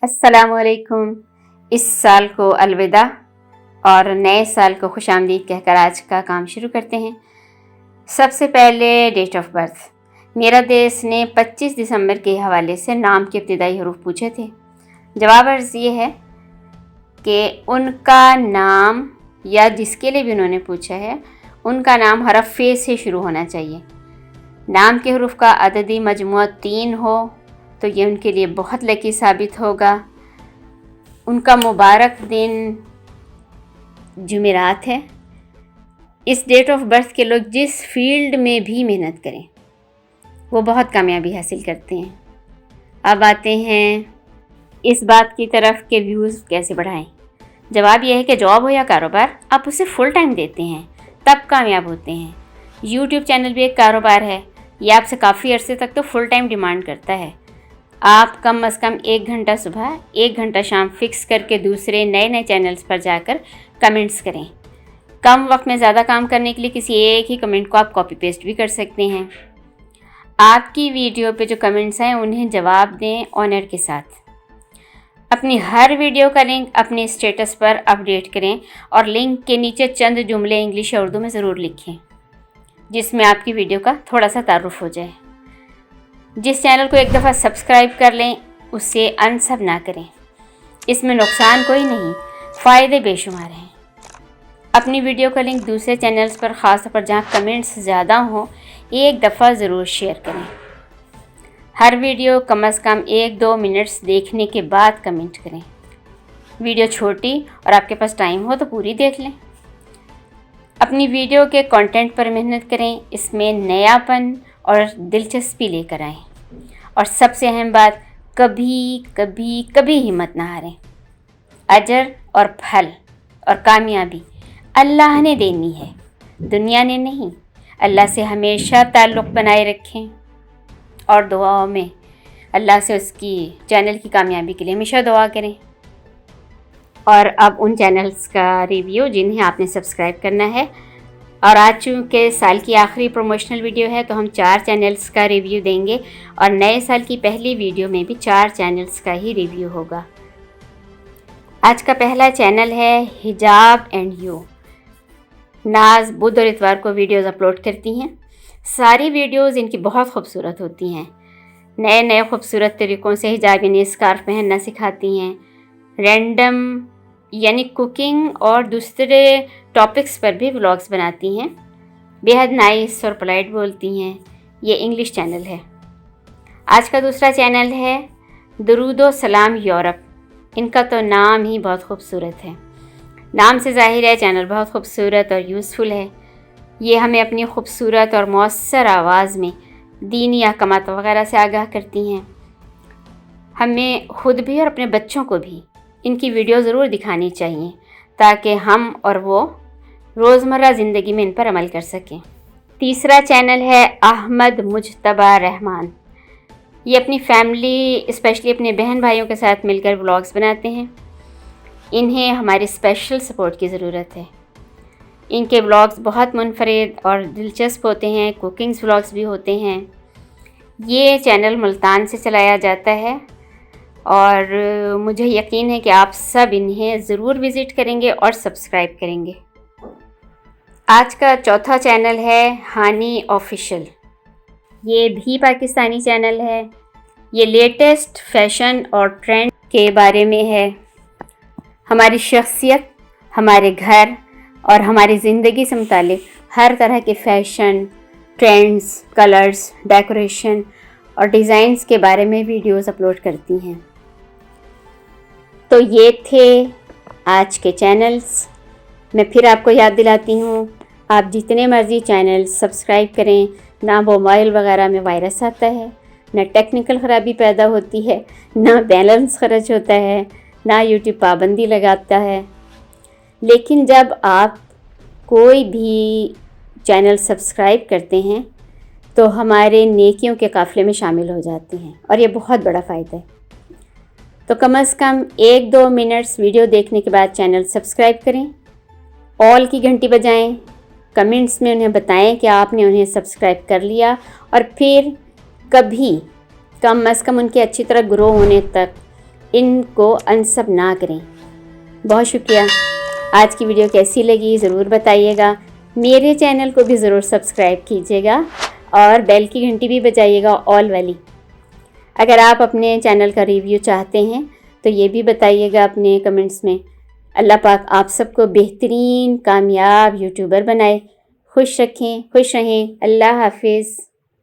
अस्सलाम वालेकुम। इस साल को अलविदा और नए साल को खुश आमदीद कहकर आज का काम शुरू करते हैं। सबसे पहले डेट ऑफ बर्थ। मेरा देश ने 25 दिसंबर के हवाले से नाम के इब्तिदाई हरूफ पूछे थे। जवाब अर्ज़ ये है कि उनका नाम या जिसके लिए भी उन्होंने पूछा है उनका नाम हरफ फे से शुरू होना चाहिए। नाम के हरूफ का अददी मजमुआ 3 हो तो ये उनके लिए बहुत लकी साबित होगा। उनका मुबारक दिन जुमेरात है। इस डेट ऑफ बर्थ के लोग जिस फील्ड में भी मेहनत करें वो बहुत कामयाबी हासिल करते हैं। अब आते हैं इस बात की तरफ कि व्यूज़ कैसे बढ़ाएं। जवाब यह है कि जॉब हो या कारोबार, आप उसे फुल टाइम देते हैं तब कामयाब होते हैं। यूट्यूब चैनल भी एक कारोबार है। यह आपसे काफ़ी अरसे तक तो फुल टाइम डिमांड करता है। आप कम अज़ कम 1 घंटा सुबह 1 घंटा शाम फिक्स करके दूसरे नए चैनल्स पर जाकर कमेंट्स करें। कम वक्त में ज़्यादा काम करने के लिए किसी एक ही कमेंट को आप कॉपी पेस्ट भी कर सकते हैं। आपकी वीडियो पे जो कमेंट्स हैं उन्हें जवाब दें ऑनर के साथ। अपनी हर वीडियो का लिंक अपने स्टेटस पर अपडेट करें और लिंक के नीचे चंद जुमले इंग्लिश या उर्दू में ज़रूर लिखें जिसमें आपकी वीडियो का थोड़ा सा तारुफ हो जाए। जिस चैनल को एक दफ़ा सब्सक्राइब कर लें उसे अनसब ना करें। इसमें नुकसान कोई नहीं, फ़ायदे बेशुमार हैं। अपनी वीडियो का लिंक दूसरे चैनल्स पर ख़ास तौर पर जहाँ कमेंट्स ज़्यादा हों एक दफ़ा ज़रूर शेयर करें। हर वीडियो कम अज़ कम 1-2 मिनट्स देखने के बाद कमेंट करें। वीडियो छोटी और आपके पास टाइम हो तो पूरी देख लें। अपनी वीडियो के कंटेंट पर मेहनत करें, इसमें नयापन और दिलचस्पी लेकर आएँ। और सबसे अहम बात, कभी कभी कभी हिम्मत ना हारें। अजर और फल और कामयाबी अल्लाह ने देनी है, दुनिया ने नहीं। अल्लाह से हमेशा ताल्लुक़ बनाए रखें और दुआओं में अल्लाह से उसकी चैनल की कामयाबी के लिए हमेशा दुआ करें। और अब उन चैनल्स का रिव्यू जिन्हें आपने सब्सक्राइब करना है। और आज चूँकि साल की आखिरी प्रमोशनल वीडियो है तो हम 4 चैनल्स का रिव्यू देंगे और नए साल की पहली वीडियो में भी 4 चैनल्स का ही रिव्यू होगा। आज का पहला चैनल है हिजाब एंड यू। नाज बुध और इतवार को वीडियोस अपलोड करती हैं। सारी वीडियोस इनकी बहुत खूबसूरत होती हैं। नए खूबसूरत तरीक़ों से हिजाब यानी स्कार्फ पहनना सिखाती हैं। रैंडम यानी कुकिंग और दूसरे टॉपिक्स पर भी व्लॉग्स बनाती हैं। बेहद नाइस और पोलाइट बोलती हैं। ये इंग्लिश चैनल है। आज का दूसरा चैनल है दरूदो सलाम यूरोप। इनका तो नाम ही बहुत खूबसूरत है। नाम से ज़ाहिर है चैनल बहुत खूबसूरत और यूज़फुल है। ये हमें अपनी खूबसूरत और मौसर आवाज़ में दीनी अहकामात वगैरह से आगाह करती हैं। हमें ख़ुद भी और अपने बच्चों को भी इनकी वीडियो ज़रूर दिखानी चाहिए ताकि हम और वो रोज़मर्रा ज़िंदगी में इन पर अमल कर सकें। तीसरा चैनल है अहमद मुजतबा रहमान। ये अपनी फैमिली स्पेशली अपने बहन भाइयों के साथ मिलकर व्लॉग्स बनाते हैं। इन्हें हमारी स्पेशल सपोर्ट की ज़रूरत है। इनके व्लॉग्स बहुत मुनफरिद और दिलचस्प होते हैं। कुकिंग्स व्लॉग्स भी होते हैं। ये चैनल मुल्तान से चलाया जाता है और मुझे यकीन है कि आप सब इन्हें ज़रूर विज़िट करेंगे और सब्सक्राइब करेंगे। आज का चौथा चैनल है हानी ऑफिशियल। ये भी पाकिस्तानी चैनल है। ये लेटेस्ट फैशन और ट्रेंड के बारे में है। हमारी शख्सियत, हमारे घर और हमारी ज़िंदगी से मुताल्लिक़ हर तरह के फ़ैशन, ट्रेंड्स, कलर्स, डेकोरेशन और डिज़ाइंस के बारे में वीडियोस अपलोड करती हैं। तो ये थे आज के चैनल्स। मैं फिर आपको याद दिलाती हूँ, आप जितने मर्ज़ी चैनल सब्सक्राइब करें, ना मोबाइल वगैरह में वायरस आता है, ना टेक्निकल ख़राबी पैदा होती है, ना बैलेंस ख़र्च होता है, ना यूट्यूब पाबंदी लगाता है। लेकिन जब आप कोई भी चैनल सब्सक्राइब करते हैं तो हमारे नेकियों के काफ़िले में शामिल हो जाते हैं और ये बहुत बड़ा फ़ायदा है। तो कम अज़ कम 1-2 मिनट्स वीडियो देखने के बाद चैनल सब्सक्राइब करें, ऑल की घंटी बजाएं, कमेंट्स में उन्हें बताएं कि आपने उन्हें सब्सक्राइब कर लिया और फिर कभी कम अज़ कम उनके अच्छी तरह ग्रो होने तक ان کو انسب نہ کریں۔ بہت شکریہ۔ آج کی ویڈیو کیسی لگی ضرور بتائیے گا۔ میرے چینل کو بھی ضرور سبسکرائب کیجیے گا اور بیل کی گھنٹی بھی بجائیے گا، آل والی۔ اگر آپ اپنے چینل کا ریویو چاہتے ہیں تو یہ بھی بتائیے گا اپنے کمنٹس میں۔ اللہ پاک آپ سب کو بہترین کامیاب یوٹیوبر بنائے۔ خوش رکھیں، خوش رہیں۔ اللہ حافظ۔